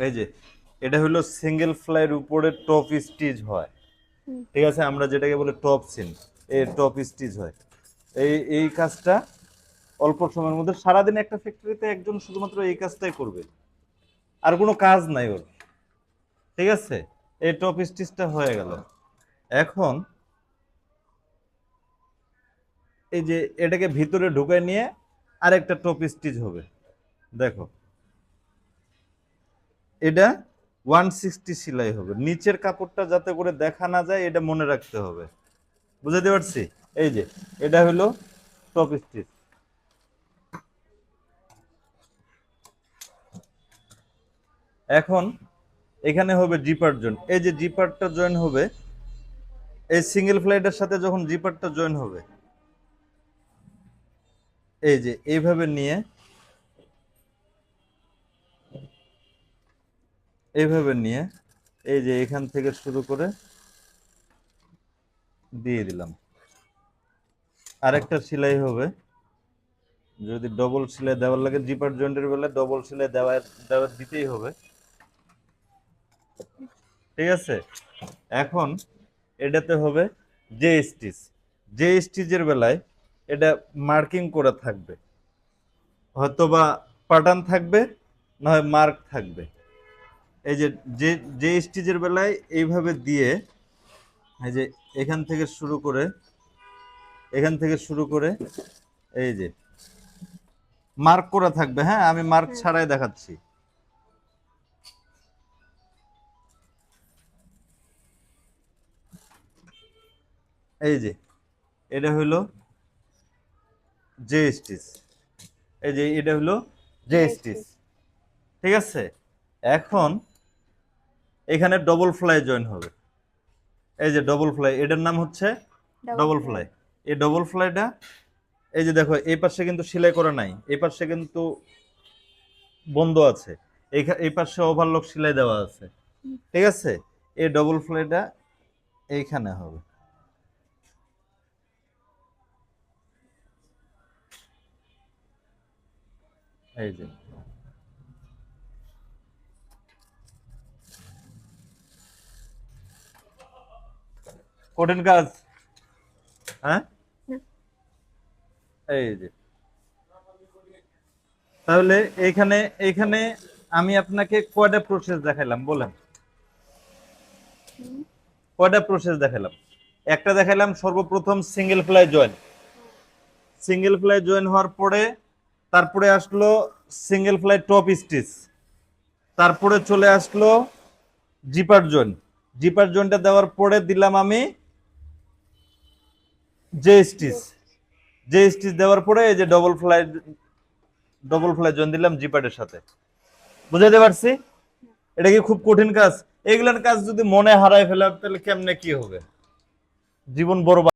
এই যে এটা হলো সিঙ্গেল ফ্লাইয়ের উপরে টপ স্টিচ হয়, ঠিক আছে, আমরা যেটাকে বলে টপ সিন, এই টপ স্টিচ হয়। এই কাজটা অল্প সময়ের মধ্যে, সারাদিন একটা ফ্যাক্টরিতে একজন শুধুমাত্র এই কাজটাই করবে, আর কোনো কাজ নাই ওর, ঠিক আছে। এই টপ স্টিচটা হয়ে গেল। এখন এই যে এটাকে ভিতরে ঢুকায় নিয়ে আরেকটা টপ স্টিচ হবে, দেখো এটা 160 সেলাই হবে, নিচের কাপড়টা যাতে করে দেখা না যায় এটা মনে রাখতে হবে, বুঝাতে পারছি? এই যে এটা হলো টপ স্টিচ। এখন এখানে হবে জিপার জয়েন, এই যে জিপারটা জয়েন হবে, এই সিঙ্গেল ফ্লাইটের সাথে যখন জিপারটা জয়েন হবে, এই যে এইভাবে নিয়ে এইভাবে নিয়ে এই যে এখান থেকে শুরু করে দিয়ে দিলাম। আরেকটা সেলাই হবে, যদি ডবল সেলাই দেওয়ার লাগে, জিপার জয়েন্টের বেলায় ডবল সেলাই দেওয়া দিতেই হবে, ঠিক আছে। এখন এটাতে হবে যে স্টিচ, যে স্টিচের বেলায় এটা মার্কিং করা থাকবে, হয়তোবা প্যাটার্ন থাকবে, না হয় মার্ক থাকবে। এই যে যে যে স্টিচের বেলায় এইভাবে দিয়ে, এই যে এখান থেকে শুরু করে, এখান থেকে শুরু করে এই যে মার্ক করা থাকবে, হ্যাঁ আমি মার্ক ছাড়াই দেখাচ্ছি। এই যে এটা হলো যে স্টিচ, এই যে এটা হলো যে স্টিচ, ঠিক আছে। এখন এখানে ডবল ফ্লাই জয়েন হবে, এই যে ডবল ফ্লাই, এটার নাম হচ্ছে ডবল ফ্লাই। এই ডবল ফ্লাইটা এই যে দেখো এই পাশে কিন্তু সেলাই করা নাই, এই পাশে কিন্তু বন্ধ আছে, এই পাশে ওভারলক সেলাই দেওয়া আছে, ঠিক আছে। এই ডবল ফ্লাইটা এইখানে হবে, এই যে কঠিন কাজ, হ্যাঁ এই যে। তাহলে এইখানে এইখানে আমি আপনাকে কয়টা প্রসেস দেখাইলাম বলেন, কয়টা প্রসেস দেখালাম? একটা দেখালাম সর্বপ্রথম single fly join, single fly join হওয়ার পরে তারপরে আসলো সিঙ্গেল ফ্লাই টপ স্টিচ, তারপরে চলে আসলো জিপার জয়েন, জিপার জয়েনটা দেওয়ার পরে দিলাম আমি যে স্টিচ, যে স্টিচ দেওয়ার পরে এই যে ডবল ফ্লাই জয়েন দিলাম জিপারের সাথে, বুঝাইতে পারছি? এটা কি খুব কঠিন কাজ? এগুলার কাজ যদি মনে হারায় ফেলা তাহলে কেমনে কি হবে, জীবন বড়